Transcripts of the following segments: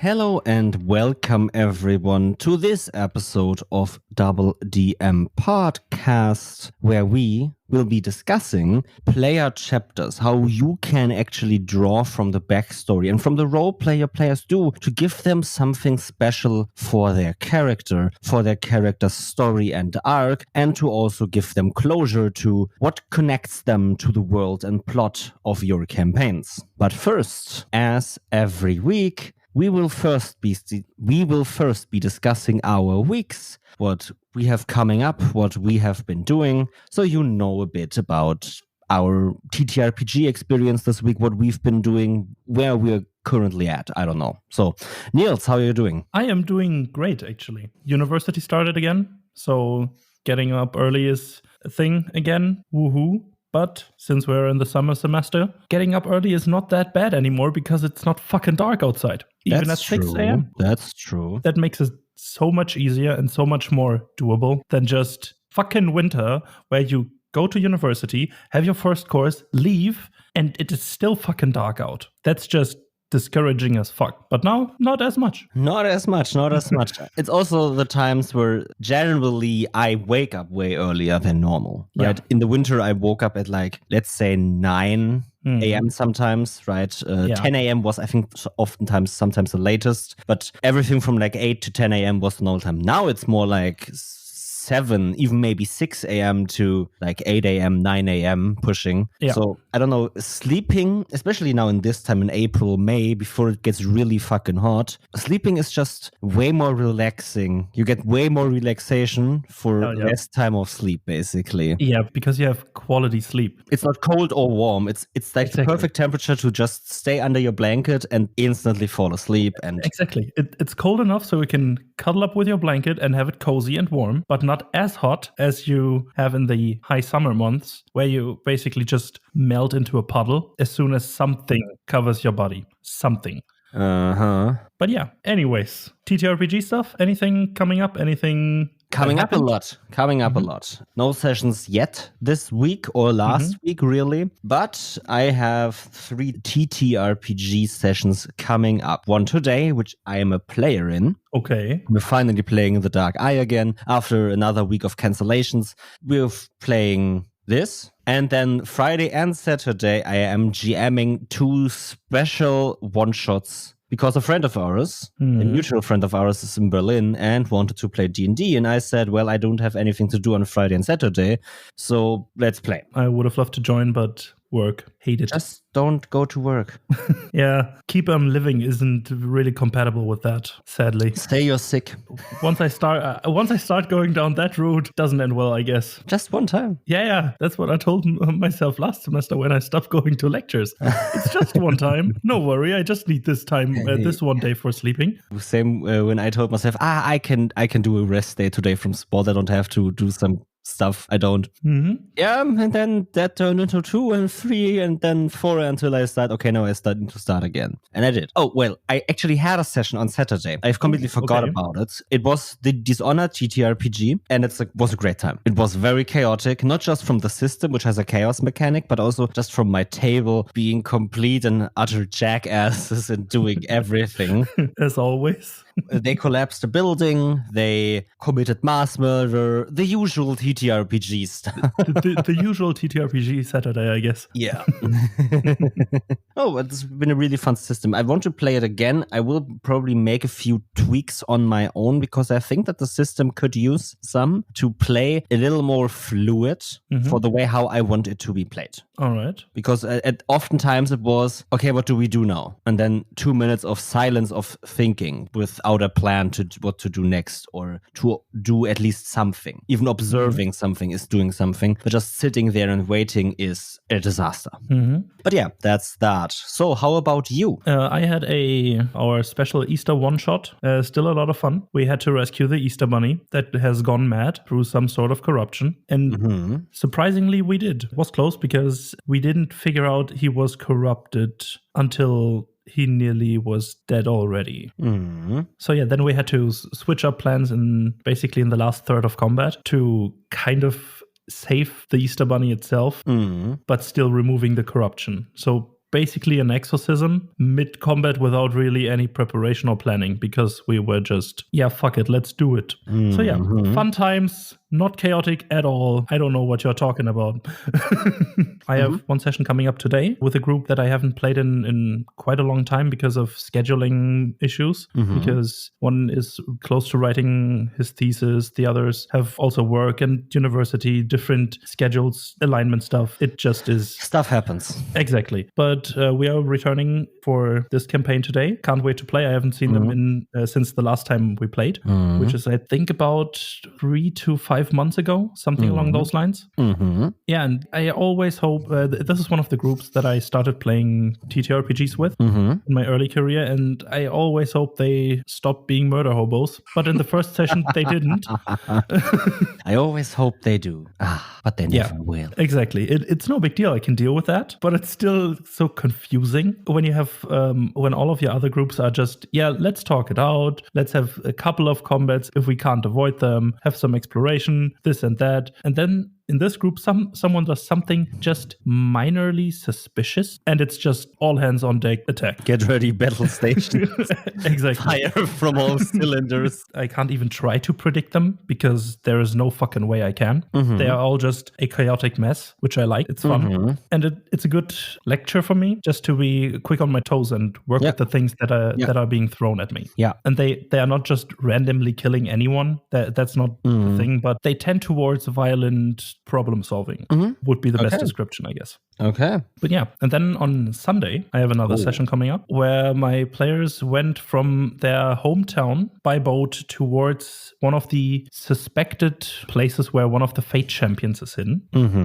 Hello and welcome everyone to this episode of DoubleDM Podcast, where we will be discussing player chapters, how you can actually draw from the backstory and from the role players do to give them something special for their character, for their character's story and arc, and to also give them closure to what connects them to the world and plot of your campaigns. But first, as every week, we will first be discussing our weeks, what we have coming up, what we have been doing, so you know a bit about our TTRPG experience this week, what we've been doing, where we're currently at. I don't know. So, Niels, how are you doing? I am doing great, actually. University started again, so getting up early is a thing again. Woohoo. But since we're in the summer semester, getting up early is not that bad anymore because it's not fucking dark outside. Even at 6 a.m. That's true. That makes it so much easier and so much more doable than just fucking winter where you go to university, have your first course, leave, and it is still fucking dark out. That's just discouraging as fuck. But now, not as much. Not as much. It's also the times where generally I wake up way earlier than normal, right? In the winter, I woke up at let's say 9 a.m. sometimes, right? 10 a.m. was, I think, sometimes the latest, but everything from 8 to 10 a.m. was the normal time. Now it's more 7, even maybe 6 a.m. to 8 a.m., 9 a.m. pushing. Yeah. So, I don't know, sleeping, especially now in this time in April, May, before it gets really fucking hot, sleeping is just way more relaxing. You get way more relaxation for less time of sleep, basically. Yeah, because you have quality sleep. It's not cold or warm. It's the perfect temperature to just stay under your blanket and instantly fall asleep. And exactly. It's cold enough so you can cuddle up with your blanket and have it cozy and warm, but not as hot as you have in the high summer months, where you basically just melt into a puddle as soon as something covers your body. Something. But yeah, anyways, TTRPG stuff, anything coming up? Anything coming up a lot. No sessions yet this week or last week, really. But I have 3 TTRPG sessions coming up. One today, which I am a player in. Okay. We're finally playing The Dark Eye again. After another week of cancellations, we're playing this. And then Friday and Saturday, I am GMing 2 special one-shots because a friend of ours, a mutual friend of ours, is in Berlin and wanted to play D&D. And I said, well, I don't have anything to do on Friday and Saturday, so let's play. I would have loved to join, but work. Hate it. Just don't go to work. Yeah, keep living isn't really compatible with that, sadly. Say you're sick. Once I start going down that route, doesn't end well, I guess. Just one time. Yeah, that's what I told myself last semester when I stopped going to lectures. It's just one time. No worry, I just need this time, this one day for sleeping. Same when I told myself, I can do a rest day today from sport. I don't have to do some stuff. I don't. Yeah, and then that turned into 2 and 3 and then 4 until I started, okay, now I need to start again. And I did. Oh, well, I actually had a session on Saturday. I've completely forgot about it. It was the Dishonored TTRPG and it was a great time. It was very chaotic, not just from the system, which has a chaos mechanic, but also just from my table being complete and utter jackasses and doing everything. As always. They collapsed a building, they committed mass murder, the usual TTRPG stuff. the usual TTRPG Saturday, I guess. Yeah. Oh, it's been a really fun system. I want to play it again. I will probably make a few tweaks on my own because I think that the system could use some to play a little more fluid for the way how I want it to be played. All right. Because oftentimes it was, okay, what do we do now? And then 2 minutes of silence of thinking without a plan to what to do next or to do at least something. Even observing something is doing something, but just sitting there and waiting is a disaster. But yeah, that's that. So how about you? I had our special Easter one-shot. Still a lot of fun. We had to rescue the Easter Bunny that has gone mad through some sort of corruption. And surprisingly, we did. It was close because we didn't figure out he was corrupted until he nearly was dead already. So yeah, then we had to switch up plans basically in the last third of combat to kind of save the Easter Bunny itself, but still removing the corruption. So basically an exorcism mid-combat without really any preparation or planning, because we were just, fuck it, let's do it. So fun times, not chaotic at all. I don't know what you're talking about. I have one session coming up today with a group that I haven't played in quite a long time because of scheduling issues, because one is close to writing his thesis, the others have also work and university, different schedules, alignment stuff. It just is... Stuff happens. Exactly. But we are returning for this campaign today. Can't wait to play. I haven't seen them since the last time we played, which is, I think, about 3 to 5 months ago, something along those lines. Yeah, and I always hope... this is one of the groups that I started playing TTRPGs with in my early career, and I always hope they stop being murder hobos. But in the first session, they didn't. I always hope they do. But they never will. Exactly. It's no big deal. I can deal with that. But it's still so confusing when you have, when all of your other groups are just, let's talk it out. Let's have a couple of combats if we can't avoid them. Have some exploration, this and that. And then in this group, someone does something just minorly suspicious, and it's just all hands on deck attack. Get ready, battle station. Exactly. Fire from all cylinders. I can't even try to predict them because there is no fucking way I can. They are all just a chaotic mess, which I like. It's fun. And it's a good lecture for me just to be quick on my toes and work with the things that are being thrown at me. Yeah. And they are not just randomly killing anyone. That's not the thing, but they tend towards violent problem solving would be the best description, I guess. Okay. But and then on Sunday, I have another session coming up where my players went from their hometown by boat towards one of the suspected places where one of the fate champions is hidden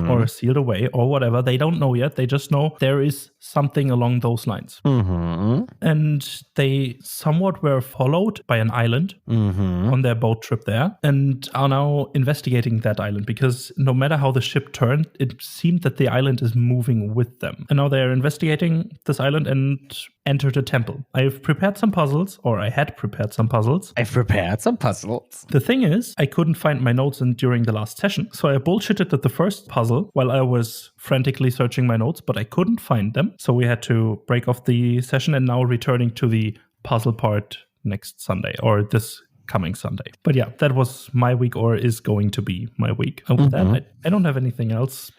or sealed away or whatever. They don't know yet. They just know there is something along those lines. And they somewhat were followed by an island on their boat trip there and are now investigating that island, because no matter how the ship turned, it seemed that the island is moving with them. And now they are investigating this island and entered a temple. I've prepared some puzzles, or I had prepared some puzzles. The thing is, I couldn't find my notes during the last session, so I bullshitted at the first puzzle while I was frantically searching my notes, but I couldn't find them. So we had to break off the session and now returning to the puzzle part next Sunday, or this coming Sunday. But that was my week, or is going to be my week. And with that, I don't have anything else.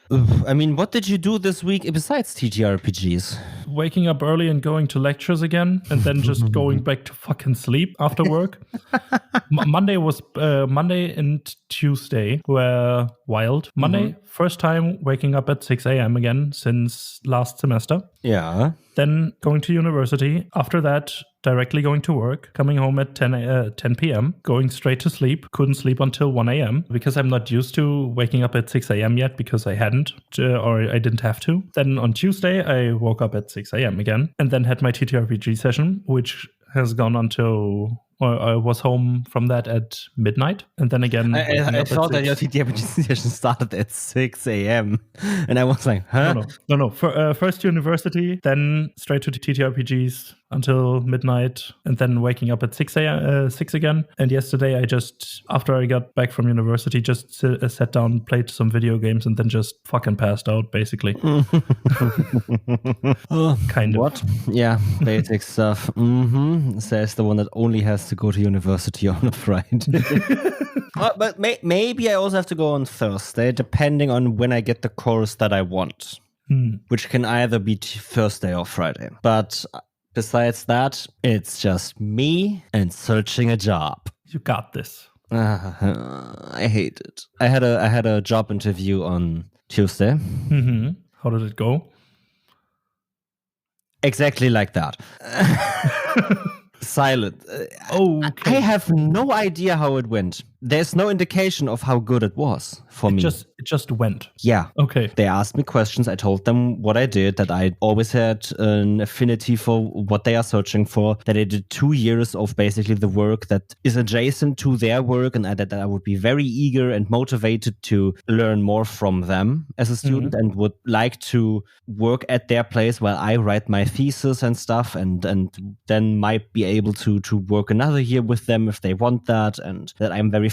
I mean, what did you do this week besides TTRPGs? Waking up early and going to lectures again, and then just going back to fucking sleep after work. Monday and Tuesday were wild. Monday, first time waking up at 6 a.m. again since last semester. Yeah. Then going to university. After that, directly going to work, coming home at 10 p.m., going straight to sleep. Couldn't sleep until 1 a.m. because I'm not used to waking up at 6 a.m. yet, because I hadn't, or I didn't have to. Then on Tuesday, I woke up at 6 a.m. again, and then had my TTRPG session, which has gone until... I was home from that at midnight, and then again... I thought that your TTRPG session started at 6 a.m. And I was like, huh? No. First university, then straight to the TTRPGs until midnight, and then waking up at 6 again. And yesterday, I just, after I got back from university, just sat down, played some video games, and then just fucking passed out, basically. Kind of. What? Yeah, basic stuff. Says the one that only has to go to university on a Friday. But maybe I also have to go on Thursday, depending on when I get the course that I want, which can either be Thursday or Friday. But besides that, it's just me and searching a job. You got this. I hate it. I had a job interview on Tuesday. How did it go? Exactly like that. Silent. Okay. I have no idea how it went. There's no indication of how good it was for me. It just went. Yeah. Okay. They asked me questions. I told them what I did, that I always had an affinity for what they are searching for, that I did 2 years of basically the work that is adjacent to their work, and that I would be very eager and motivated to learn more from them as a student, and would like to work at their place while I write my thesis and stuff, and then might be able to work another year with them if they want that, and that I'm very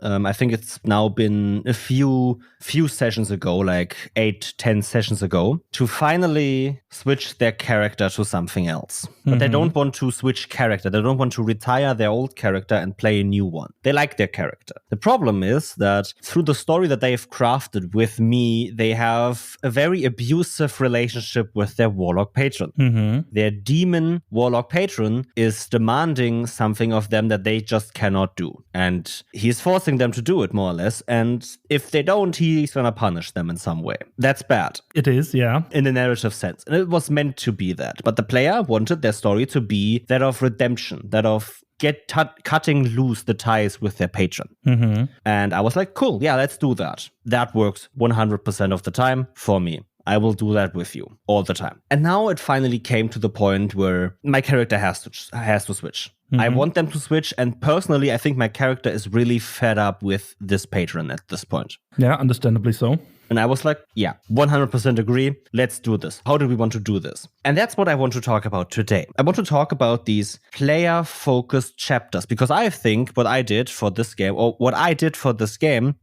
I think it's now been a few sessions ago, like 8-10 sessions ago, to finally switch their character to something else. But they don't want to switch character. They don't want to retire their old character and play a new one. They like their character. The problem is that through the story that they've crafted with me, they have a very abusive relationship with their warlock patron. Their demon warlock patron is demanding something of them that they just cannot do. And he's forcing them to do it, more or less. And if they don't, he's gonna punish them in some way. That's bad. It is, yeah. In a narrative sense. And it was meant to be that. But the player wanted their story to be that of redemption, that of cutting loose the ties with their patron. And I was like, cool, yeah, let's do that. That works 100% of the time for me. I will do that with you all the time. And now it finally came to the point where my character has to switch. I want them to switch, and personally, I think my character is really fed up with this patron at this point. Yeah, understandably so. And I was like, yeah, 100% agree. Let's do this. How do we want to do this? And that's what I want to talk about today. I want to talk about these player-focused chapters, because I think what I did for this game,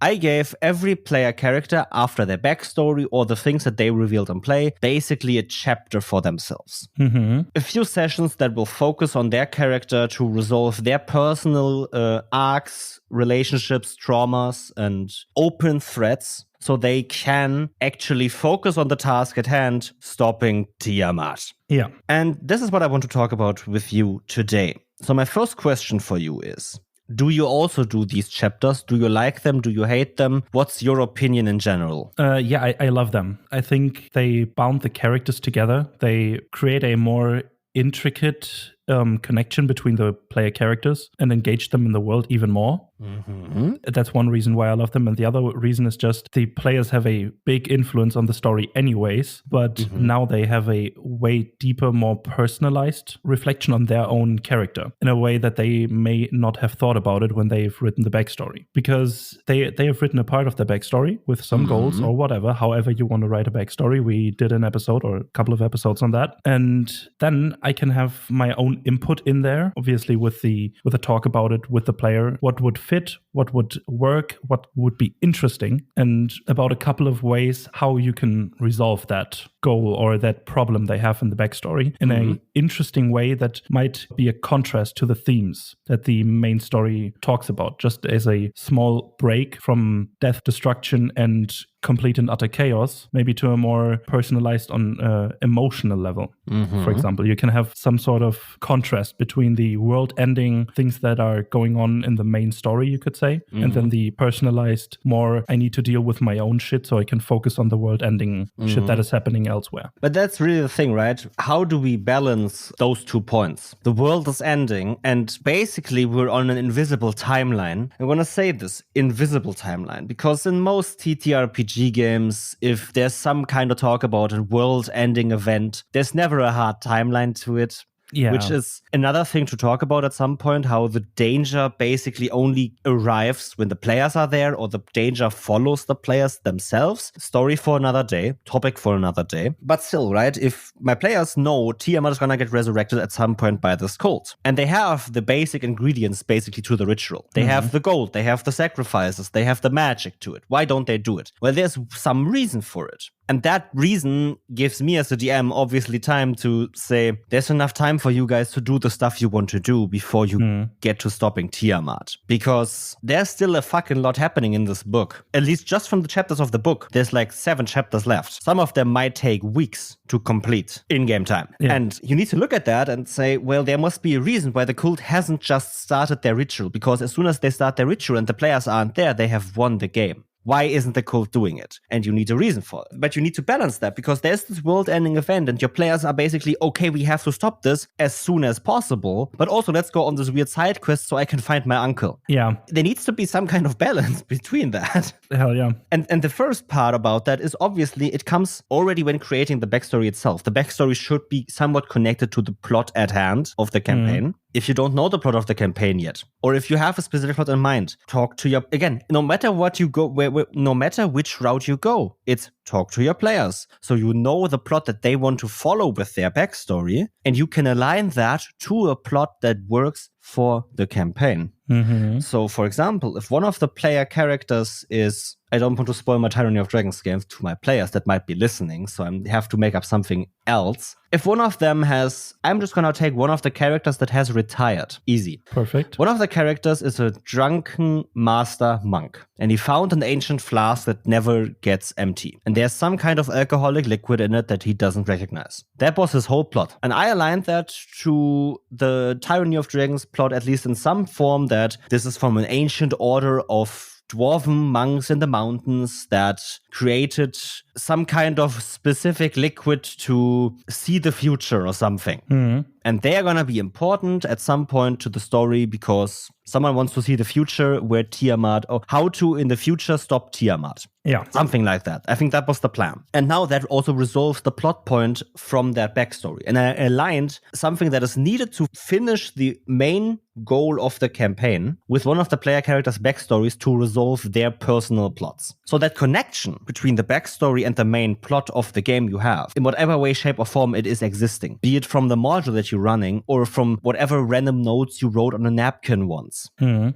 I gave every player character, after their backstory or the things that they revealed in play, basically a chapter for themselves. A few sessions that will focus on their character to resolve their personal arcs, relationships, traumas, and open threats, so they can actually focus on the task at hand, stopping Tiamat. Yeah. And this is what I want to talk about with you today. So my first question for you is, do you also do these chapters? Do you like them? Do you hate them? What's your opinion in general? Yeah, I love them. I think they bound the characters together. They create a more intricate connection between the player characters and engage them in the world even more. That's one reason why I love them. And the other reason is just the players have a big influence on the story anyways, but now they have a way deeper, more personalized reflection on their own character in a way that they may not have thought about it when they've written the backstory. Because they have written a part of the backstory with some goals or whatever, however you want to write a backstory. We did an episode or a couple of episodes on that. And then I can have my own input in there, obviously with a talk about it with the player, what would fit, what would work, what would be interesting, and about a couple of ways how you can resolve that goal or that problem they have in the backstory in an interesting way that might be a contrast to the themes that the main story talks about, just as a small break from death, destruction, and complete and utter chaos, maybe to a more personalized on emotional level. For example, you can have some sort of contrast between the world-ending things that are going on in the main story, you could say, and then the personalized, more I need to deal with my own shit so I can focus on the world-ending shit that is happening elsewhere. But that's really the thing, right? How do we balance those 2 points? The world is ending, and basically we're on an invisible timeline. I want to say this, invisible timeline, because in most TTRPG games, if there's some kind of talk about a world-ending event, there's never a hard timeline to it. Yeah. Which is another thing to talk about at some point, how the danger basically only arrives when the players are there, or the danger follows the players themselves. Story for another day, topic for another day. But still, right, if my players know Tiamat is gonna get resurrected at some point by this cult, and they have the basic ingredients basically to the ritual. They have the gold, they have the sacrifices, they have the magic to it. Why don't they do it? Well, there's some reason for it. And that reason gives me as a DM obviously time to say, there's enough time for you guys to do the stuff you want to do before you get to stopping Tiamat. Because there's still a fucking lot happening in this book. At least just from the chapters of the book, there's like 7 chapters left. Some of them might take weeks to complete in-game time. Yeah. And you need to look at that and say, well, there must be a reason why the cult hasn't just started their ritual. Because as soon as they start their ritual and the players aren't there, they have won the game. Why isn't the cult doing it? And you need a reason for it. But you need to balance that, because there's this world-ending event and your players are basically, okay, we have to stop this as soon as possible, but also let's go on this weird side quest so I can find my uncle. Yeah. There needs to be some kind of balance between that. Hell yeah. And the first part about that is obviously it comes already when creating the backstory itself. The backstory should be somewhat connected to the plot at hand of the campaign. If you don't know the plot of the campaign yet, or if you have a specific plot in mind, talk to your, again, no matter what you go, no matter which route you go, it's talk to your players. So you know the plot that they want to follow with their backstory, and you can align that to a plot that works for the campaign. So, for example, if one of the player characters is, I don't want to spoil my Tyranny of Dragons game to my players that might be listening, so I have to make up something else. If one of them has, I'm just going to take one of the characters that has retired. Easy. Perfect. One of the characters is a drunken master monk, and he found an ancient flask that never gets empty. And there's some kind of alcoholic liquid in it that he doesn't recognize. That was his whole plot. And I aligned that to the Tyranny of Dragons plot, at least in some form, that this is from an ancient order of dwarven monks in the mountains that created some kind of specific liquid to see the future or something. And they are going to be important at some point to the story because someone wants to see the future where Tiamat, or how to in the future stop Tiamat. Yeah. Something like that. I think that was the plan. And now that also resolves the plot point from that backstory. And I aligned something that is needed to finish the main goal of the campaign with one of the player characters' backstories to resolve their personal plots. So that connection between the backstory and the main plot of the game you have, in whatever way, shape, or form it is existing, be it from the module that you're running or from whatever random notes you wrote on a napkin once.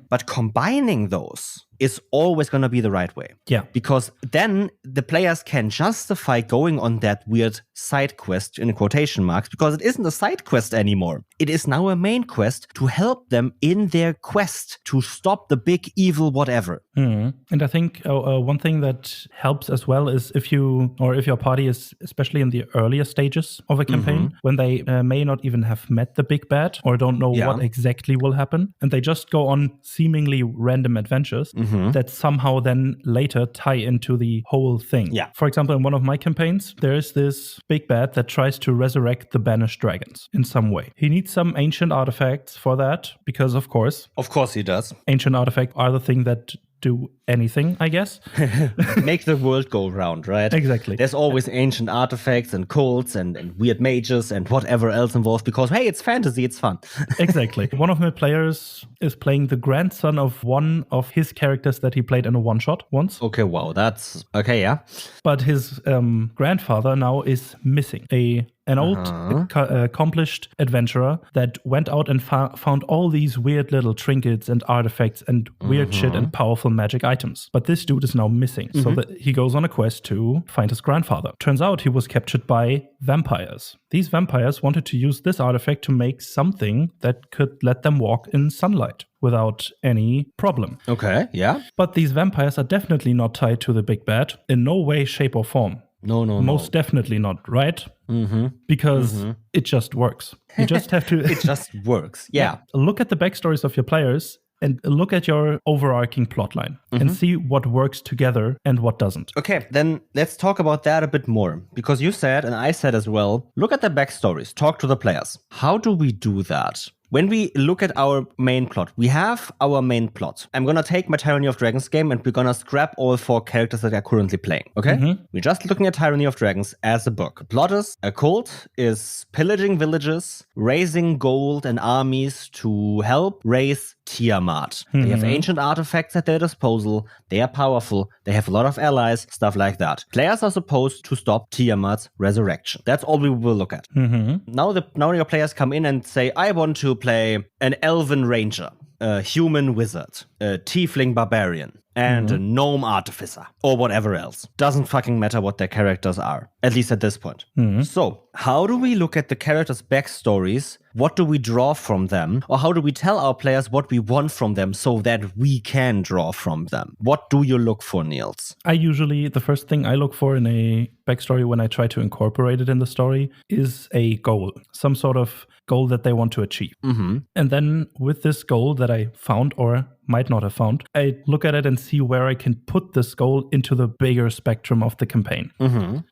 But combining those is always going to be the right way. Yeah. Because then the players can justify going on that weird side quest in quotation marks, because it isn't a side quest anymore. It is now a main quest to help them in their quest to stop the big evil whatever. And I think one thing that helps as well is if your party is, especially in the earlier stages of a campaign, when they may not even have met the big bad or don't know what exactly will happen, and they just go on seemingly random adventures that somehow then later tie into the whole thing. Yeah. For example, in one of my campaigns, there is this big bad that tries to resurrect the banished dragons in some way. He needs some ancient artifacts for that because, of course He does. Ancient artifacts are the thing that do anything, I guess. Make the world go round, right? Exactly. There's always ancient artifacts and cults and weird mages and whatever else involved because, hey, it's fantasy, it's fun. Exactly. One of my players is playing the grandson of one of his characters that he played in a one-shot once. Okay, wow, that's... Okay, yeah. But his grandfather now is missing. An old, accomplished adventurer that went out and found all these weird little trinkets and artifacts and weird shit and powerful magic items. But this dude is now missing. So that he goes on a quest to find his grandfather. Turns out he was captured by vampires. These vampires wanted to use this artifact to make something that could let them walk in sunlight without any problem. Okay, yeah. But these vampires are definitely not tied to the big bad in no way, shape, or form. No. Most definitely not, right? Because it just works. You just have to... It just works, yeah. Look at the backstories of your players and look at your overarching plotline and see what works together and what doesn't. Okay, then let's talk about that a bit more. Because you said, and I said as well, look at the backstories, talk to the players. How do we do that? When we look at our main plot, we have our main plot. I'm going to take my Tyranny of Dragons game and we're going to scrap all 4 characters that are currently playing, okay? We're just looking at Tyranny of Dragons as a book. Plot is a cult is pillaging villages, raising gold and armies to help raise Tiamat. They have ancient artifacts at their disposal. They are powerful. They have a lot of allies, stuff like that. Players are supposed to stop Tiamat's resurrection. That's all we will look at. Now your players come in and say, I want to play an elven ranger, a human wizard, a tiefling barbarian, and a gnome artificer, or whatever else. Doesn't fucking matter what their characters are, at least at this point. So, how do we look at the characters' backstories? What do we draw from them? Or how do we tell our players what we want from them so that we can draw from them? What do you look for, Niels? The first thing I look for in a backstory when I try to incorporate it in the story is a goal, some sort of goal that they want to achieve. And then with this goal that I found or might not have found, I look at it and see where I can put this goal into the bigger spectrum of the campaign.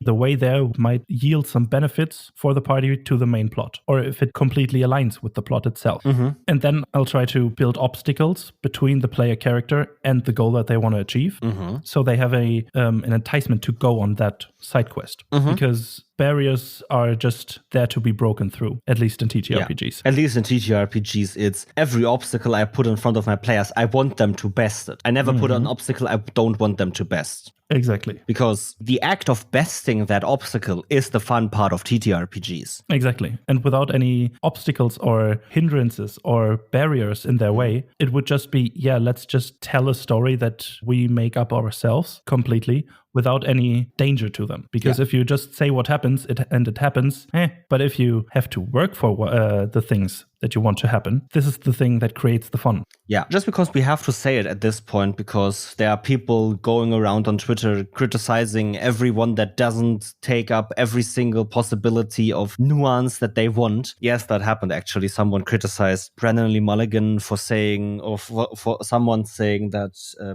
The way there might yield some benefits for the party to the main plot, or if it completely aligns with the plot itself. And then I'll try to build obstacles between the player character and the goal that they want to achieve. So they have an enticement to go on that side quest. Because barriers are just there to be broken through, at least in TTRPGs. At least in TTRPGs, it's every obstacle I put in front of my players, I want them to best it. I never put an obstacle I don't want them to best. Exactly. Because the act of besting that obstacle is the fun part of TTRPGs. Exactly. And without any obstacles or hindrances or barriers in their way, it would just be, let's just tell a story that we make up ourselves completely without any danger to them. Because if you just say what happens, it happens, but if you have to work for the things that you want to happen, this is the thing that creates the fun. Yeah, just because we have to say it at this point, because there are people going around on Twitter criticizing everyone that doesn't take up every single possibility of nuance that they want. Yes, that happened actually. Someone criticized Brennan Lee Mulligan for saying, or for someone saying that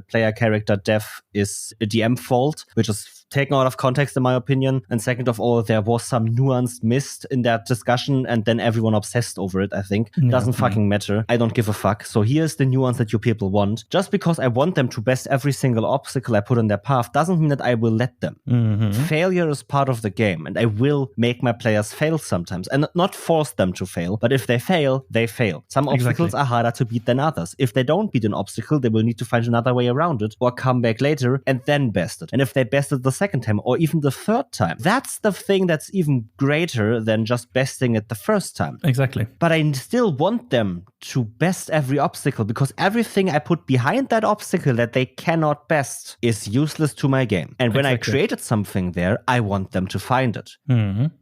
player character death is a DM fault, which is taken out of context in my opinion. And second of all, there was some nuance missed in that discussion and then everyone obsessed over it, I think. Doesn't fucking matter. I don't give a fuck. So here's the nuance that you people want. Just because I want them to best every single obstacle I put on their path doesn't mean that I will let them. Failure is part of the game and I will make my players fail sometimes and not force them to fail. But if they fail, they fail. Some obstacles are harder to beat than others. If they don't beat an obstacle, they will need to find another way around it or come back later and then best it. And if they best it the second time or even the third time, that's the thing that's even greater than just besting it the first time. Exactly. But I still want them to best every obstacle because everything I put behind that obstacle that they cannot best is useless to my game. And when I created something there, I want them to find it.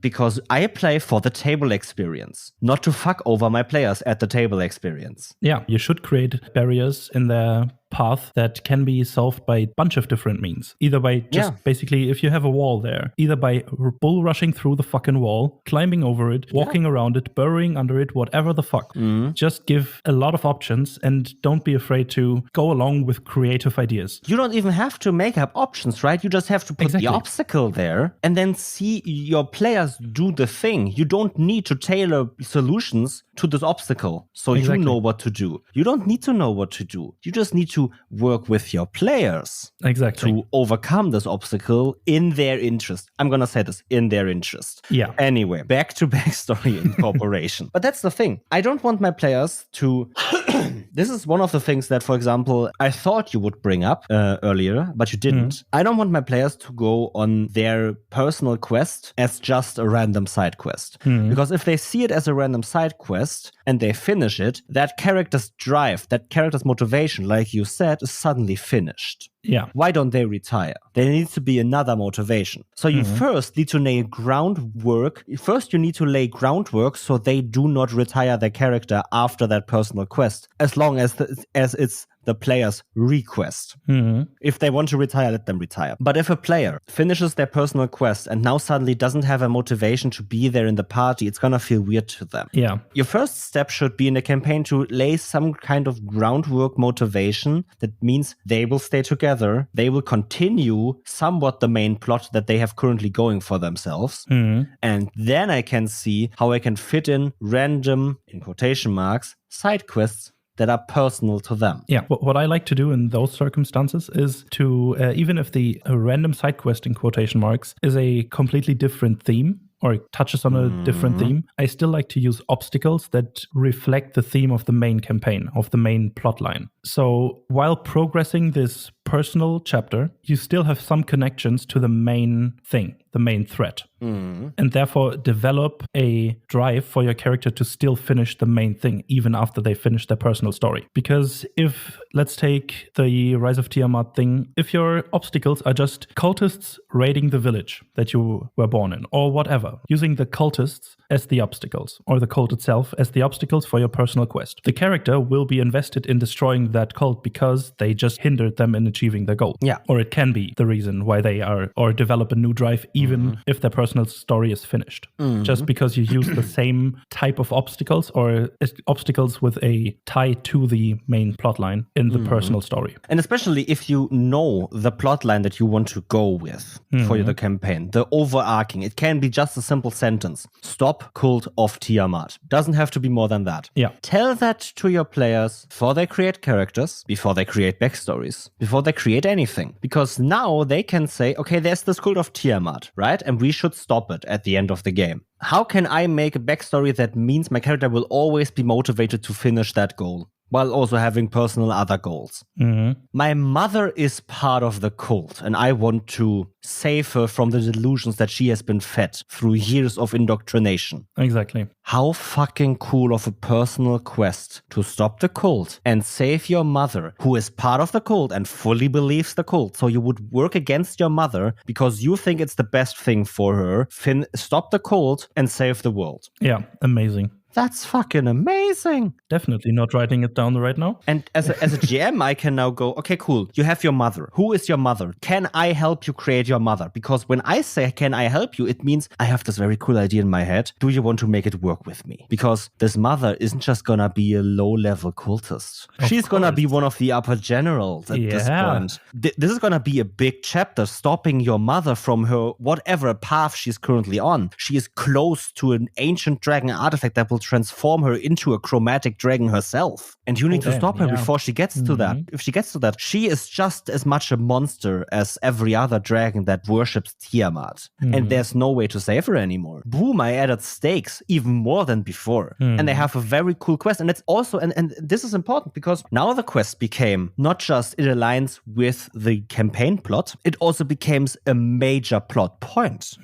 Because I play for the table experience, not to fuck over my players at the table experience. Yeah, you should create barriers in their path that can be solved by a bunch of different means. Either by just basically, if you have a wall there, either by bull rushing through the fucking wall, climbing over it, walking around it, burrowing under it, whatever the fuck. Just give a lot of options and don't be afraid to go along with creative ideas. You don't even have to make up options, right? You just have to put the obstacle there and then see your players do the thing. You don't need to tailor solutions to this obstacle so you know what to do. You don't need to know what to do. You just need to work with your players to overcome this obstacle in their interest. I'm gonna say this, in their interest. Yeah. Anyway, back to backstory incorporation. But that's the thing. I don't want my players to... This is one of the things that, for example, I thought you would bring up earlier, but you didn't. I don't want my players to go on their personal quest as just a random side quest. Because if they see it as a random side quest and they finish it, that character's drive, that character's motivation, like you said, is suddenly finished. Yeah. Why don't they retire? There needs to be another motivation. So you first need to lay groundwork. First, you need to lay groundwork so they do not retire their character after that personal quest, as long as it's the player's request. If they want to retire, let them retire. But if a player finishes their personal quest and now suddenly doesn't have a motivation to be there in the party, it's gonna feel weird to them. Yeah. Your first step should be in a campaign to lay some kind of groundwork motivation. That means they will stay together. They will continue somewhat the main plot that they have currently going for themselves. And then I can see how I can fit in random, in quotation marks, side quests that are personal to them. Yeah, what I like to do in those circumstances is to, even if the random side quest in quotation marks is a completely different theme, or it touches on a different theme, I still like to use obstacles that reflect the theme of the main campaign, of the main plot line. So while progressing this personal chapter, you still have some connections to the main thing, the main threat. And therefore develop a drive for your character to still finish the main thing, even after they finish their personal story. Because if, let's take the Rise of Tiamat thing, if your obstacles are just cultists raiding the village that you were born in, or whatever, using the cultists as the obstacles, or the cult itself as the obstacles for your personal quest, the character will be invested in destroying that cult because they just hindered them in achieving their goal. Yeah. Or it can be the reason why they are, or develop a new drive, even if their personal story is finished. Just because you use the same type of obstacles, or obstacles with a tie to the main plotline in the personal story. And especially if you know the plotline that you want to go with for the campaign, the overarching, it can be just a simple sentence. Stop cult of Tiamat. Doesn't have to be more than that. Yeah. Tell that to your players before they create characters, before they create backstories, before they create anything. Because now they can say, okay, there's this cult of Tiamat, right? And we should stop it at the end of the game. How can I make a backstory that means my character will always be motivated to finish that goal? while also having personal other goals. My mother is part of the cult, and I want to save her from the delusions that she has been fed through years of indoctrination. Exactly. How fucking cool of a personal quest to stop the cult and save your mother, who is part of the cult and fully believes the cult. So you would work against your mother because you think it's the best thing for her. Stop the cult and save the world. Yeah, amazing. That's fucking amazing. Definitely not writing it down right now. And as a GM, I can now go, okay, cool. You have your mother. Who is your mother? Can I help you create your mother? Because when I say, can I help you? It means I have this very cool idea in my head. Do you want to make it work with me? Because this mother isn't just going to be a low-level cultist. She's going to be one of the upper generals at this point. This is going to be a big chapter, stopping your mother from her whatever path she's currently on. She is close to an ancient dragon artifact that will transform her into a chromatic dragon herself. And you need to stop her before she gets to that. If she gets to that, she is just as much a monster as every other dragon that worships Tiamat. And there's no way to save her anymore. Boom, I added stakes even more than before. And they have a very cool quest. And it's also, and this is important because now the quest became not just it aligns with the campaign plot, it also becomes a major plot point.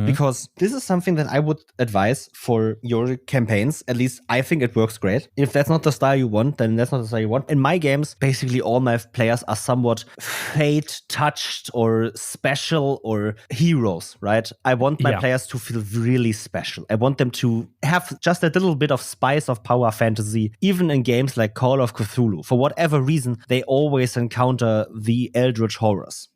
Because this is something that I would advise for your campaigns. At least I think it works great. If that's not the style you want, then that's not the style you want. In my games, basically all my players are somewhat fate touched or special or heroes, right? I want my players to feel really special. I want them to have just a little bit of spice of power fantasy, even in games like Call of Cthulhu. For whatever reason, they always encounter the eldritch horrors.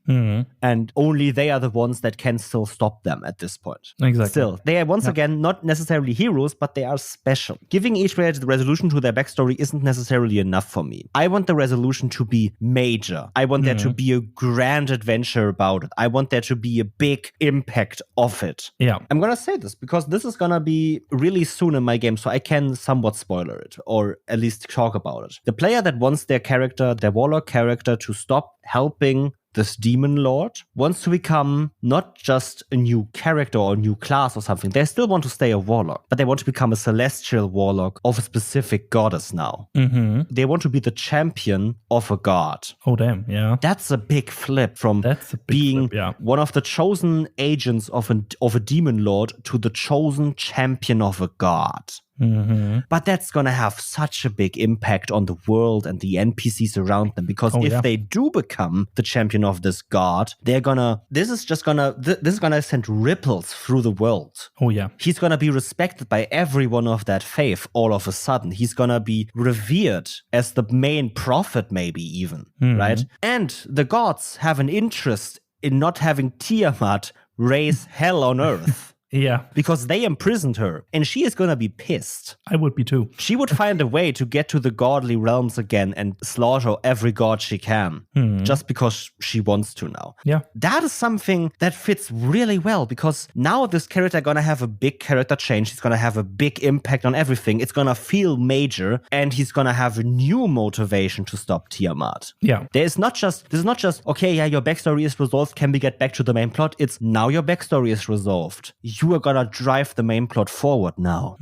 And only they are the ones that can still stop them at this point. Exactly. Still, they are once again not necessarily heroes, but they are special. Giving each player the resolution to their backstory isn't necessarily enough for me. I want the resolution to be major. I want there to be a grand adventure about it. I want there to be a big impact of it. Yeah. I'm gonna say this because this is gonna be really soon in my game, so I can somewhat spoiler it, or at least talk about it. The player that wants their character, their warlock character, to stop helping this demon lord wants to become not just a new character or a new class or something. They still want to stay a warlock, but they want to become a celestial warlock of a specific goddess now. They want to be the champion of a god. Oh, damn, yeah. That's a big flip from being one of the chosen agents of a demon lord to the chosen champion of a god. But that's gonna have such a big impact on the world and the NPCs around them, because if they do become the champion of this god, this is gonna send ripples through the world. Oh yeah. He's gonna be respected by everyone of that faith all of a sudden. He's gonna be revered as the main prophet, maybe even, right? And the gods have an interest in not having Tiamat raise hell on earth. Yeah. Because they imprisoned her, and she is gonna be pissed. I would be too. She would find a way to get to the godly realms again and slaughter every god she can, just because she wants to now. Yeah. That is something that fits really well, because now this character gonna have a big character change. He's gonna have a big impact on everything. It's gonna feel major, and he's gonna have a new motivation to stop Tiamat. Yeah. This is not just, okay, yeah, your backstory is resolved. Can we get back to the main plot? It's now your backstory is resolved. You are gonna drive the main plot forward now.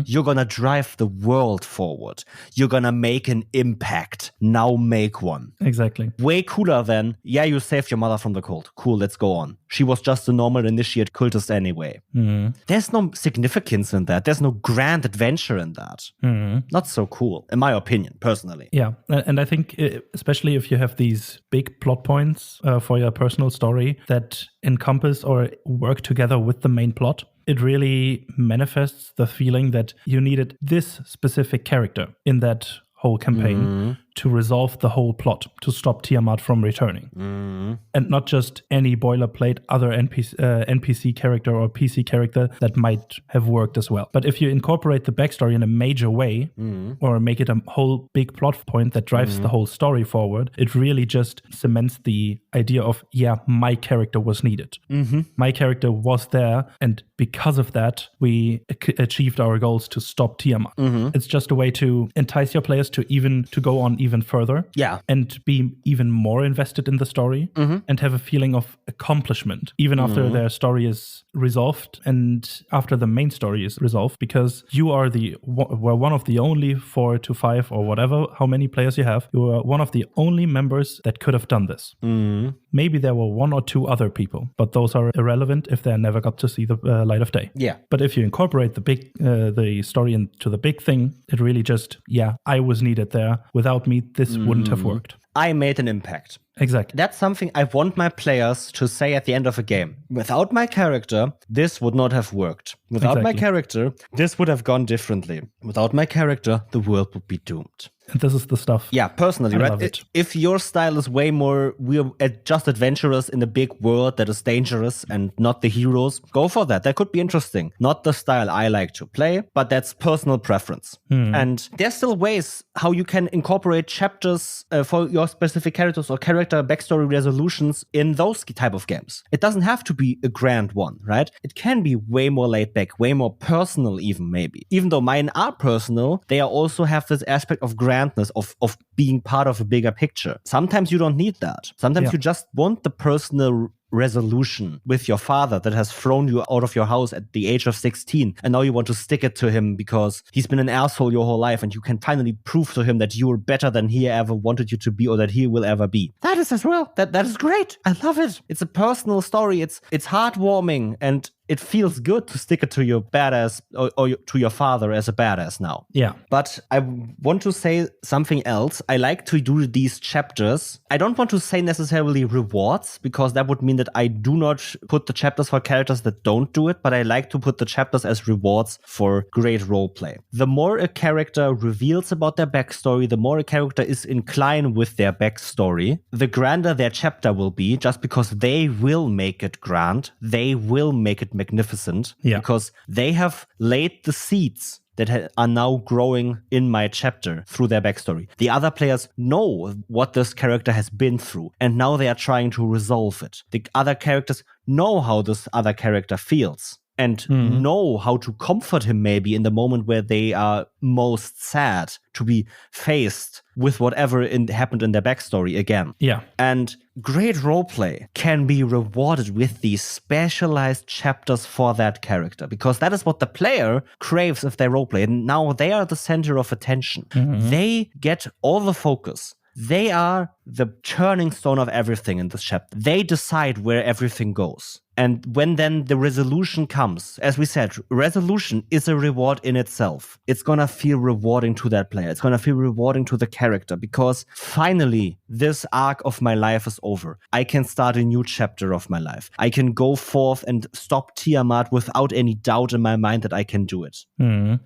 You're gonna drive the world forward. You're gonna make an impact. Now make one. Exactly. Way cooler than, yeah, you saved your mother from the cult. Cool, let's go on. She was just a normal initiate cultist anyway. There's no significance in that. There's no grand adventure in that. Not so cool, in my opinion, personally. Yeah, and I think especially if you have these big plot points for your personal story that encompass or work together with the main plot, it really manifests the feeling that you needed this specific character in that whole campaign to resolve the whole plot, to stop Tiamat from returning. And not just any boilerplate other NPC character or PC character that might have worked as well. But if you incorporate the backstory in a major way, or make it a whole big plot point that drives the whole story forward, it really just cements the idea of, yeah, my character was needed. My character was there, and because of that, we achieved our goals to stop Tiamat. It's just a way to entice your players to go on even even further. Yeah. And be even more invested in the story and have a feeling of accomplishment, even after their story is resolved and after the main story is resolved, because you are were one of the only 4 to 5 or whatever, how many players you have. You are one of the only members that could have done this. Maybe there were 1 or 2 other people, but those are irrelevant if they never got to see the light of day. Yeah. But if you incorporate the story into the big thing, it really just, I was needed there. Without me, this wouldn't have worked. I made an impact. Exactly. That's something I want my players to say at the end of a game. Without my character, this would not have worked. Without my character, this would have gone differently. Without my character, the world would be doomed. And this is the stuff. Yeah, personally, I right? love it. If your style is way more, we're just adventurers in a big world that is dangerous and not the heroes, go for that. That could be interesting. Not the style I like to play, but that's personal preference. And there's still ways how you can incorporate chapters for your specific characters or character backstory resolutions in those type of games. It doesn't have to be a grand one, right? It can be way more laid back, way more personal even maybe. Even though mine are personal, they also have this aspect of grandness, of being part of a bigger picture. Sometimes you don't need that. Sometimes you just want the personal resolution with your father that has thrown you out of your house at the age of 16, and now you want to stick it to him because he's been an asshole your whole life, and you can finally prove to him that you are better than he ever wanted you to be or that he will ever be. That is as well. That is great. I love it. It's a personal story. It's heartwarming, and it feels good to stick it to your badass or to your father as a badass now. Yeah. But I want to say something else. I like to do these chapters. I don't want to say necessarily rewards, because that would mean that I do not put the chapters for characters that don't do it, but I like to put the chapters as rewards for great roleplay. The more a character reveals about their backstory, the more a character is inclined with their backstory, the grander their chapter will be, just because they will make it grand. They will make it magnificent, because they have laid the seeds that are now growing in my chapter through their backstory. The other players know what this character has been through, and now they are trying to resolve it. The other characters know how this other character feels, and know how to comfort him maybe in the moment where they are most sad, to be faced with whatever happened in their backstory again. Yeah. And great roleplay can be rewarded with these specialized chapters for that character, because that is what the player craves if they roleplay. And now they are the center of attention. They get all the focus. They are the turning stone of everything in this chapter. They decide where everything goes. And when then the resolution comes, as we said, resolution is a reward in itself. It's gonna feel rewarding to that player. It's gonna feel rewarding to the character, because finally, this arc of my life is over. I can start a new chapter of my life. I can go forth and stop Tiamat without any doubt in my mind that I can do it.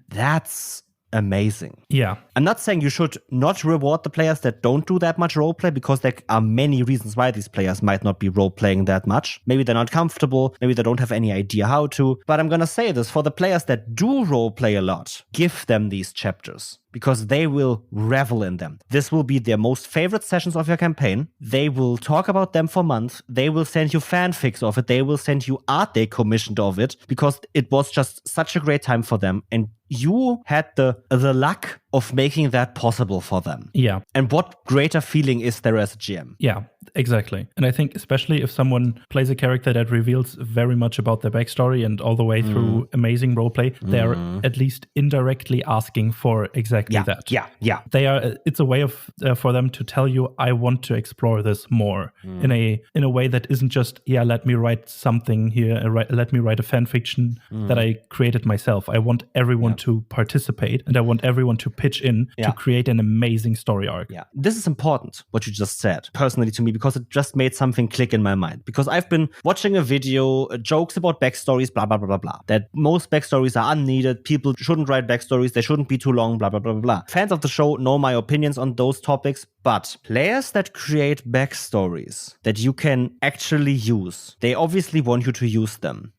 That's amazing. Yeah. I'm not saying you should not reward the players that don't do that much roleplay, because there are many reasons why these players might not be roleplaying that much. Maybe they're not comfortable. Maybe they don't have any idea how to. But I'm gonna say this, for the players that do roleplay a lot, give them these chapters, because they will revel in them. This will be their most favorite sessions of your campaign. They will talk about them for months. They will send you fanfics of it. They will send you art they commissioned of it, because it was just such a great time for them. And you had the luck of making that possible for them. Yeah. And what greater feeling is there as a GM? Yeah, exactly. And I think especially if someone plays a character that reveals very much about their backstory and all the way through amazing roleplay, they're at least indirectly asking for exactly that. Yeah. They are. It's a way of for them to tell you, I want to explore this more in a way that isn't just, let me write something here. Let me write a fan fiction that I created myself. I want everyone to participate, and I want everyone to pitch in to create an amazing story arc. Yeah, this is important, what you just said, personally to me, because it just made something click in my mind. Because I've been watching a video, jokes about backstories, blah, blah, blah, blah, blah. That most backstories are unneeded. People shouldn't write backstories. They shouldn't be too long, blah, blah, blah, blah, blah. Fans of the show know my opinions on those topics, but players that create backstories that you can actually use, they obviously want you to use them.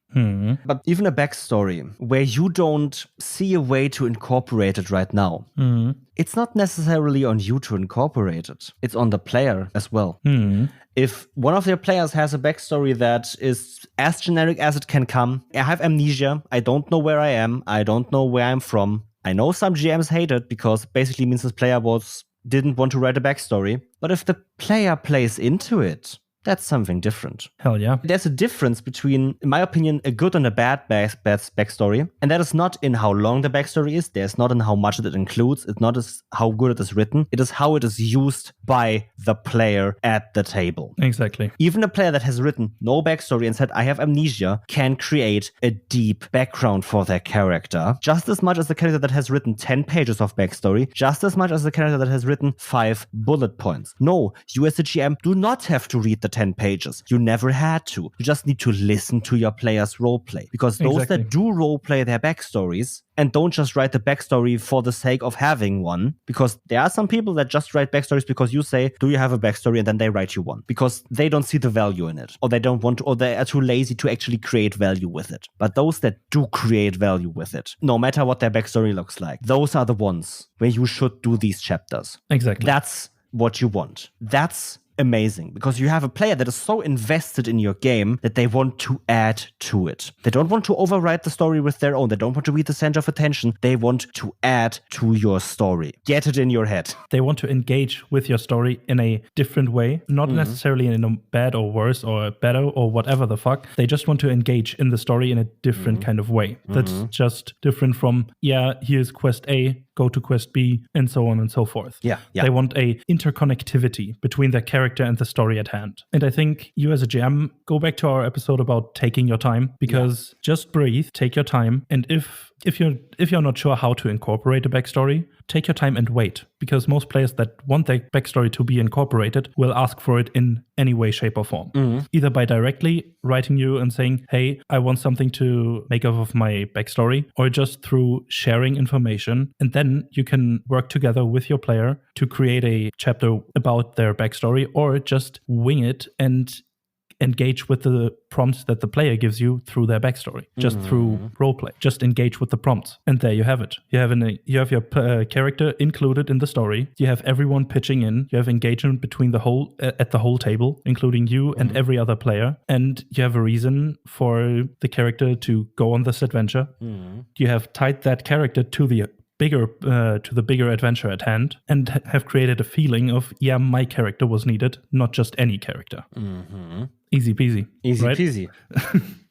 But even a backstory where you don't see a way to incorporate it right now, it's not necessarily on you to incorporate it. It's on the player as well. If one of their players has a backstory that is as generic as it can come, I have amnesia, I don't know where I am, I don't know where I'm from. I know some GMs hate it because it basically means this player was didn't want to write a backstory. But if the player plays into it, that's something different. Hell yeah. There's a difference between, in my opinion, a good and a bad backstory. And that is not in how long the backstory is. There's not in how much it includes. It's not as how good it is written. It is how it is used by the player at the table. Exactly. Even a player that has written no backstory and said, I have amnesia, can create a deep background for their character. Just as much as the character that has written 10 pages of backstory. Just as much as the character that has written 5 bullet points. No, you as a GM do not have to read the 10 pages. You never had to. You just need to listen to your players' roleplay. Because those that do roleplay their backstories and don't just write the backstory for the sake of having one, because there are some people that just write backstories because you say, do you have a backstory? And then they write you one. Because they don't see the value in it. Or they don't want to, or they are too lazy to actually create value with it. But those that do create value with it, no matter what their backstory looks like, those are the ones where you should do these chapters. Exactly. That's what you want. That's amazing, because you have a player that is so invested in your game that they want to add to it. They don't want to overwrite the story with their own. They don't want to be the center of attention. They want to add to your story. Get it in your head. They want to engage with your story in a different way, not necessarily in a bad or worse or better or whatever the fuck. They just want to engage in the story in a different kind of way. That's just different from, here's quest A, go to quest B, and so on and so forth. Yeah. They want a interconnectivity between the character and the story at hand. And I think you as a GM, go back to our episode about taking your time, because just breathe, take your time. And if you're not sure how to incorporate a backstory, take your time and wait, because most players that want their backstory to be incorporated will ask for it in any way, shape, or form. Either by directly writing you and saying, hey, I want something to make up of my backstory, or just through sharing information. And then you can work together with your player to create a chapter about their backstory, or just wing it and engage with the prompts that the player gives you through their backstory, just through roleplay. Just engage with the prompts, and there you have it. You have your character included in the story. You have everyone pitching in. You have engagement between the whole table, including you and every other player, and you have a reason for the character to go on this adventure. You have tied that character to the bigger adventure at hand, and have created a feeling of, my character was needed, not just any character. Easy peasy. Easy right? peasy.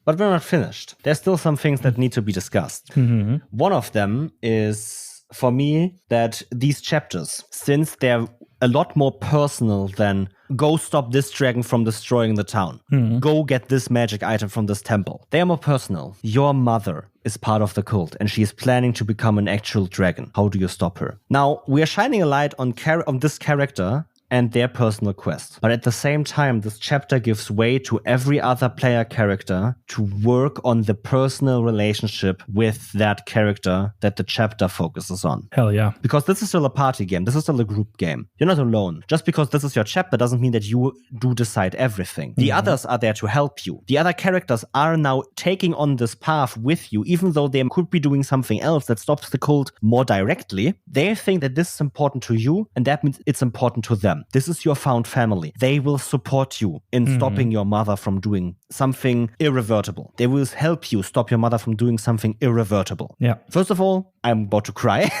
But we're not finished. There's still some things that need to be discussed. One of them is, for me, that these chapters, since they're a lot more personal than go stop this dragon from destroying the town, go get this magic item from this temple, they are more personal. Your mother is part of the cult, and she is planning to become an actual dragon. How do you stop her? Now, we are shining a light on this character and their personal quest. But at the same time, this chapter gives way to every other player character to work on the personal relationship with that character that the chapter focuses on. Hell yeah. Because this is still a party game. This is still a group game. You're not alone. Just because this is your chapter doesn't mean that you do decide everything. The others are there to help you. The other characters are now taking on this path with you, even though they could be doing something else that stops the cult more directly. They think that this is important to you, and that means it's important to them. This is your found family. They will support you in stopping your mother from doing something irreversible. They will help you stop your mother from doing something irreversible. Yeah. First of all, I'm about to cry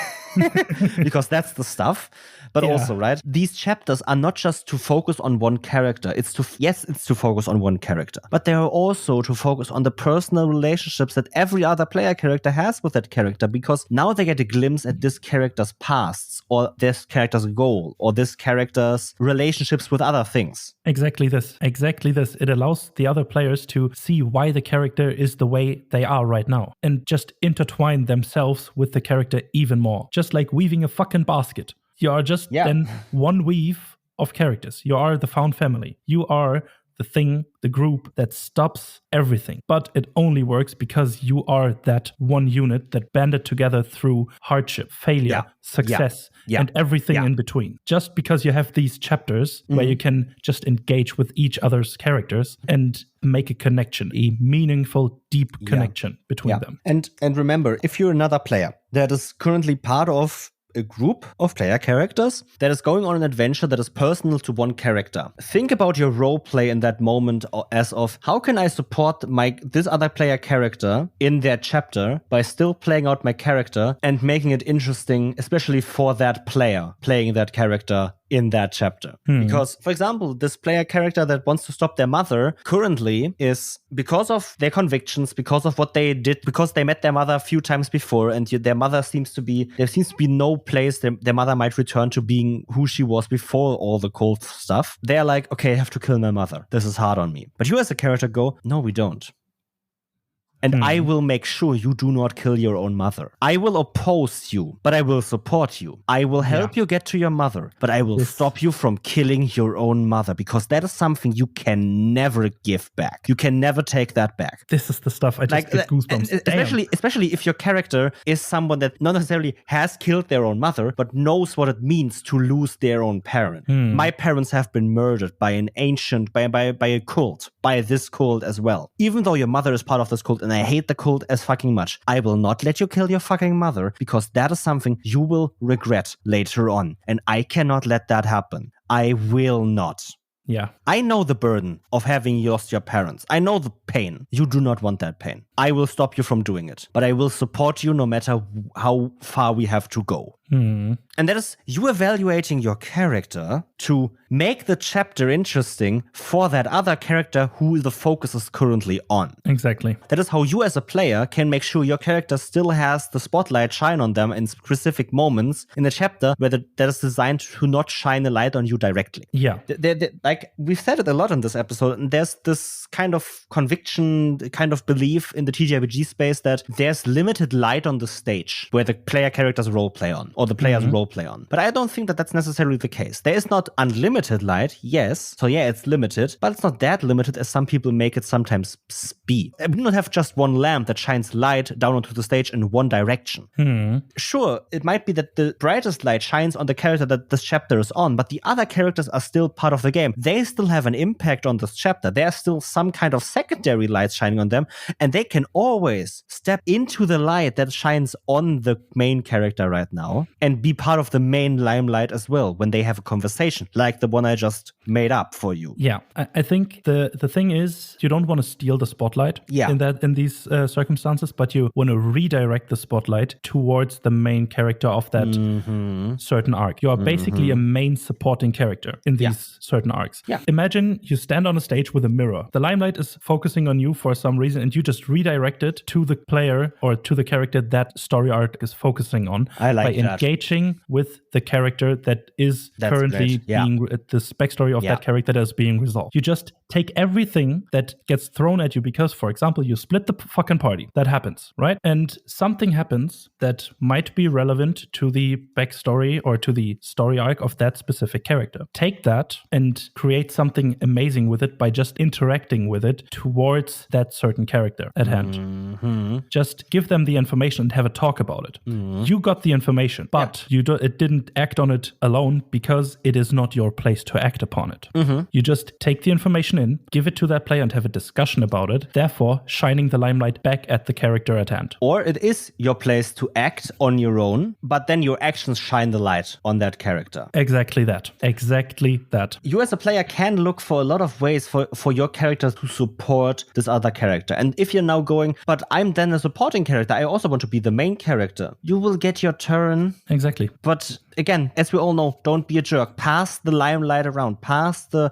because that's the stuff. But also, right, these chapters are not just to focus on one character. It's to focus on one character. But they are also to focus on the personal relationships that every other player character has with that character, because now they get a glimpse at this character's past, or this character's goal, or this character's relationships with other things. Exactly this. It allows the other players to see why the character is the way they are right now, and just intertwine themselves with the character even more. Just like weaving a fucking basket. You are just then one weave of characters. You are the found family. You are the thing, the group that stops everything. But it only works because you are that one unit that banded together through hardship, failure, success, and everything in between. Just because you have these chapters where you can just engage with each other's characters and make a connection, a meaningful, deep connection between them. And remember, if you're another player that is currently part of a group of player characters that is going on an adventure that is personal to one character. Think about your role play in that moment as of, how can I support this other player character in their chapter by still playing out my character and making it interesting, especially for that player playing that character in that chapter. Because, for example, this player character that wants to stop their mother currently is, because of their convictions, because of what they did, because they met their mother a few times before, and their mother seems to be no place their mother might return to being who she was before all the cold stuff. They're like, okay, I have to kill my mother. This is hard on me. But you as a character go, no, we don't. And I will make sure you do not kill your own mother. I will oppose you, but I will support you. I will help you get to your mother, but I will stop you from killing your own mother, because that is something you can never give back. You can never take that back. This is the stuff I just get goosebumps. Especially if your character is someone that not necessarily has killed their own mother, but knows what it means to lose their own parent. My parents have been murdered by an ancient, by a cult, by this cult as well. Even though your mother is part of this cult, and I hate the cult as fucking much, I will not let you kill your fucking mother, because that is something you will regret later on. And I cannot let that happen. I will not. Yeah. I know the burden of having lost your parents. I know the pain. You do not want that pain. I will stop you from doing it, but I will support you no matter how far we have to go. And that is you evaluating your character to make the chapter interesting for that other character who the focus is currently on. Exactly. That is how you as a player can make sure your character still has the spotlight shine on them in specific moments in the chapter where that is designed to not shine a light on you directly. Yeah. Like we've said it a lot in this episode, and there's this kind of conviction, kind of belief in the TTRPG space that there's limited light on the stage where the player characters role play on, or the players role play on. But I don't think that that's necessarily the case. There is not unlimited light, yes. So yeah, it's limited, but it's not that limited as some people make it sometimes be. We do not have just one lamp that shines light down onto the stage in one direction. Sure, it might be that the brightest light shines on the character that this chapter is on, but the other characters are still part of the game. They still have an impact on this chapter. There's still some kind of secondary light shining on them, and they can always step into the light that shines on the main character right now and be part of the main limelight as well when they have a conversation, like the one I just made up for you. Yeah, I think the thing is, you don't want to steal the spotlight in these circumstances, but you want to redirect the spotlight towards the main character of that certain arc. You are basically a main supporting character in these certain arcs. Yeah. Imagine you stand on a stage with a mirror. The limelight is focusing on you for some reason, and you just redirect it to the player or to the character that story arc is focusing on. I like by that. Engaging with the character that is currently being this backstory of that character that is being resolved. You just take everything that gets thrown at you because, for example, you split the fucking party. That happens, right? And something happens that might be relevant to the backstory or to the story arc of that specific character. Take that and create something amazing with it by just interacting with it towards that certain character at hand. Just give them the information and have a talk about it. You got the information, but it didn't act on it alone because it is not your place to act upon it. You just take the information in, give it to that player and have a discussion about it, therefore shining the limelight back at the character at hand. Or it is your place to act on your own, but then your actions shine the light on that character. Exactly that. You as a player can look for a lot of ways for your character to support this other character. And if you're now going, but I'm then a supporting character, I also want to be the main character, you will get your turn. Exactly. But again, as we all know, don't be a jerk. Pass the limelight around. Pass the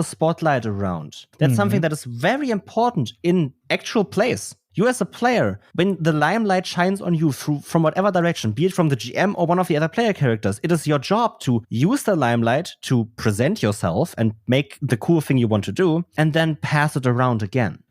spotlight around. That's something that is very important in actual plays. You as a player, when the limelight shines on you from whatever direction, be it from the GM or one of the other player characters, it is your job to use the limelight to present yourself and make the cool thing you want to do, and then pass it around again.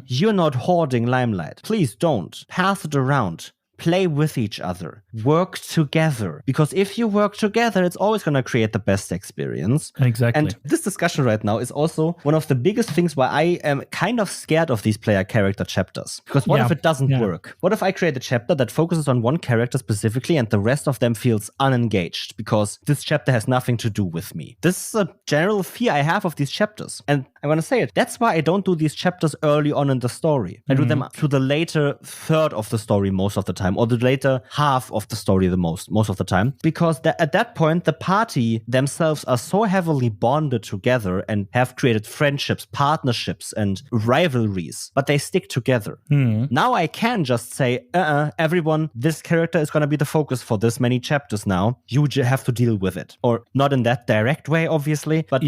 You're not hoarding limelight. Please don't. Pass it around. Play with each other. Work together. Because if you work together, it's always going to create the best experience. Exactly. And this discussion right now is also one of the biggest things why I am kind of scared of these player character chapters. Because what if it doesn't work? What if I create a chapter that focuses on one character specifically and the rest of them feels unengaged because this chapter has nothing to do with me? This is a general fear I have of these chapters. And I want to say it. That's why I don't do these chapters early on in the story. I do them to the later third of the story most of the time, or the later half of the story most of the time, because at that point, the party themselves are so heavily bonded together and have created friendships, partnerships, and rivalries, but they stick together. Now I can just say, everyone, this character is going to be the focus for this many chapters now. You have to deal with it. Or not in that direct way, obviously, but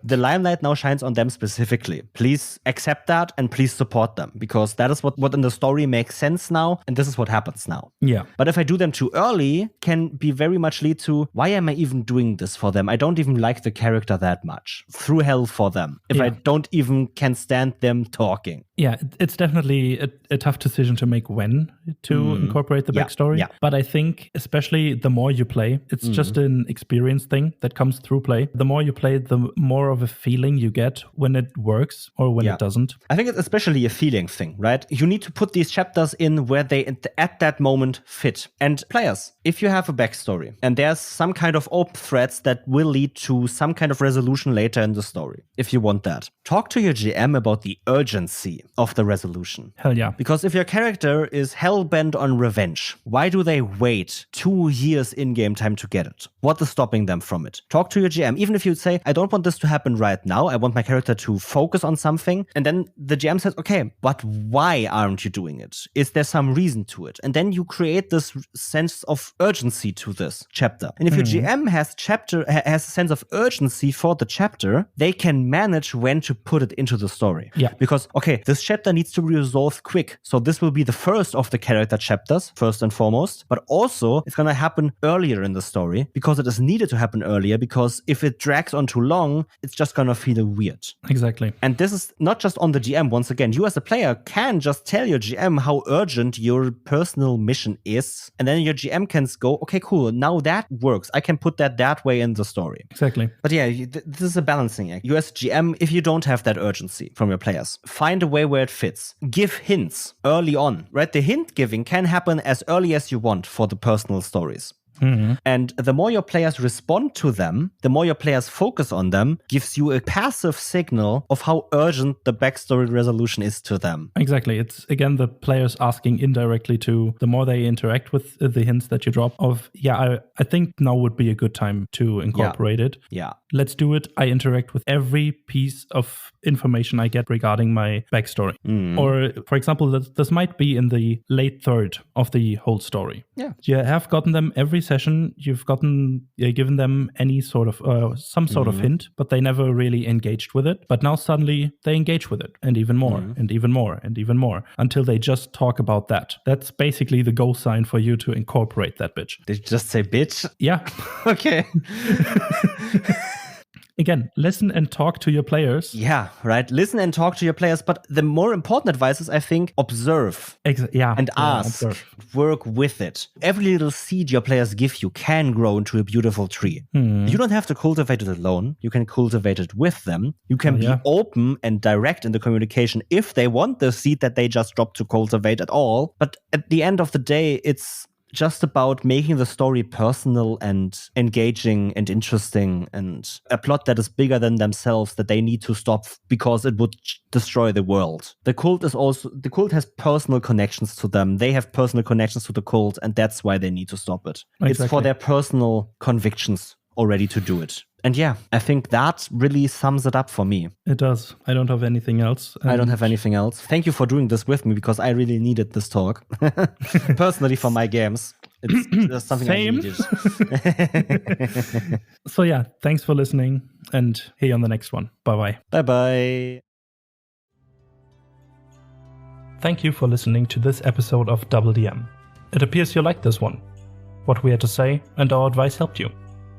the limelight now shines on them specifically. Please accept that and please support them, because that is what in the story makes sense now, and this is what happens now. Yeah. But if I do them too early, can be very much lead to, why am I even doing this for them? I don't even like the character that much. Through hell for them. If I don't even can stand them talking. Yeah, it's definitely a tough decision to make when to incorporate the backstory. Yeah. But I think especially the more you play, it's just an experience thing that comes through play. The more you play, the more of a feeling you get when it works or when it doesn't. I think it's especially a feeling thing, right? You need to put these chapters in where they at that moment fit. And players, if you have a backstory and there's some kind of open threads that will lead to some kind of resolution later in the story, if you want that, talk to your GM about the urgency of the resolution. Hell yeah. Because if your character is hell-bent on revenge, why do they wait 2 years in-game time to get it? What is stopping them from it? Talk to your GM. Even if you say, I don't want this to happen right now, I want my character to focus on something, and then the GM says, okay, but why aren't you doing it? Is there some reason to it? And then you create this sense of urgency to this chapter. And if your GM has a sense of urgency for the chapter, they can manage when to put it into the story. Yeah. Because, okay, this chapter needs to be resolved quick. So this will be the first of the character chapters, first and foremost. But also, it's going to happen earlier in the story because it is needed to happen earlier, because if it drags on too long, it's just going to feel weird. Exactly. And this is not just on the GM. Once again, you as a player can just tell your GM how urgent your personal mission is. And then your GM can go, okay, cool, now that works. I can put that way in the story. Exactly. But yeah, this is a balancing act. You as GM, if you don't have that urgency from your players, find a way where it fits. Give hints early on, right? The hint giving can happen as early as you want for the personal stories. And the more your players respond to them, the more your players focus on them, gives you a passive signal of how urgent the backstory resolution is to them. Exactly. It's, again, the players asking indirectly to, the more they interact with the hints that you drop of, I think now would be a good time to incorporate it. Yeah. Let's do it. I interact with every piece of information I get regarding my backstory. Or, for example, this might be in the late third of the whole story. Yeah. You have gotten them every session. You've given them any sort of, some sort of hint, but they never really engaged with it. But now suddenly they engage with it, and even more, and even more, and even more, until they just talk about that. That's basically the go sign for you to incorporate that bitch. Did you just say bitch? Yeah. Okay. Again, listen and talk to your players. Yeah, right. Listen and talk to your players. But the more important advice is, I think, observe and ask. Observe. Work with it. Every little seed your players give you can grow into a beautiful tree. You don't have to cultivate it alone. You can cultivate it with them. You can be open and direct in the communication if they want the seed that they just dropped to cultivate at all. But at the end of the day, it's just about making the story personal and engaging and interesting, and a plot that is bigger than themselves that they need to stop because it would destroy the world. The cult has personal connections to them. They have personal connections to the cult, and that's why they need to stop it. Exactly. It's for their personal convictions already to do it. And yeah, I think that really sums it up for me. It does. I don't have anything else. I don't have anything else. Thank you for doing this with me, because I really needed this talk. Personally, for my games. It's something I needed. So yeah, thanks for listening, and see you on the next one. Bye-bye. Bye-bye. Thank you for listening to this episode of DoubleDM. It appears you liked this one. What we had to say and our advice helped you.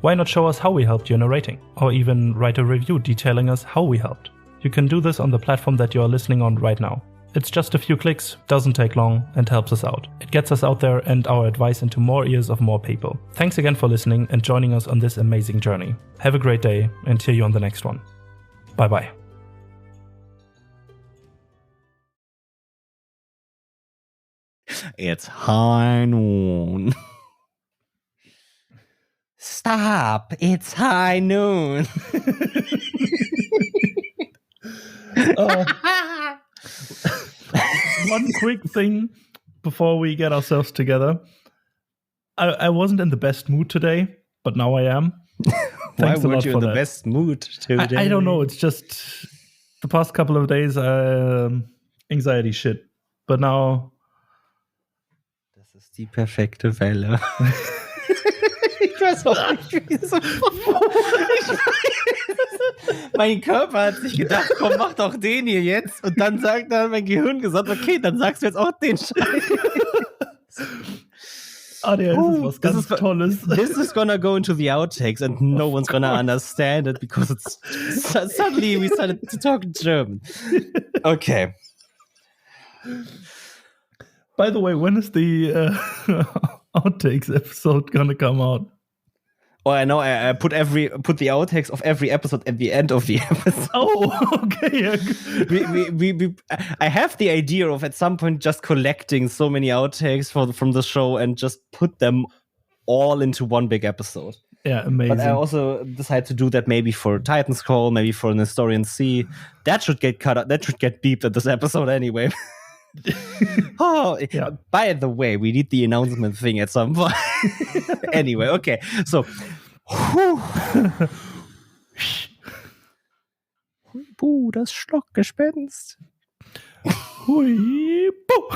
Why not show us how we helped you in a rating, or even write a review detailing us how we helped? You can do this on the platform that you are listening on right now. It's just a few clicks, doesn't take long, and helps us out. It gets us out there and our advice into more ears of more people. Thanks again for listening and joining us on this amazing journey. Have a great day, and see you on the next one. Bye-bye. It's high noon. Stop! It's high noon. One quick thing before we get ourselves together. I wasn't in the best mood today, but now I am. Why weren't you in the best mood today? I don't know. It's just the past couple of days, anxiety shit. But now. Das ist die perfekte Welle. Ich weiß auch nicht, wie so. Mein Körper hat sich gedacht, komm, mach doch den hier jetzt. Und dann hat mein Gehirn gesagt, okay, dann sagst du jetzt auch den Scheiß. Das ist was ganz Tolles. This is gonna go into the outtakes and no one's gonna understand it because it's suddenly we started to talk German. Okay. By the way, when is the outtakes episode gonna come out? Oh, I know. I put the outtakes of every episode at the end of the episode. Oh, okay. I have the idea of at some point just collecting so many outtakes from the show and just put them all into one big episode. Yeah, amazing. But I also decided to do that maybe for Titan's Call, maybe for an Historian C. That should get cut out. That should get beeped at this episode anyway. Oh, yeah. By the way, we need the announcement thing at some point. Anyway, okay. So, das Schlockgespenst. Hui, puh.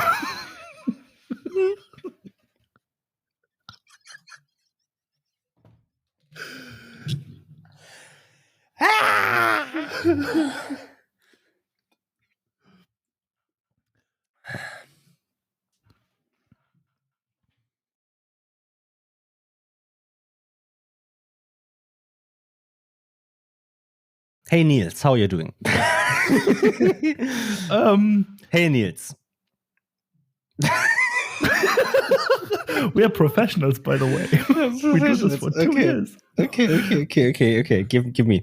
Hey Niels, how are you doing? Hey Niels. We are professionals, by the way. We do this for 2 years. Okay. Give me.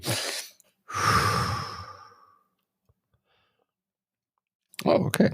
Oh, okay.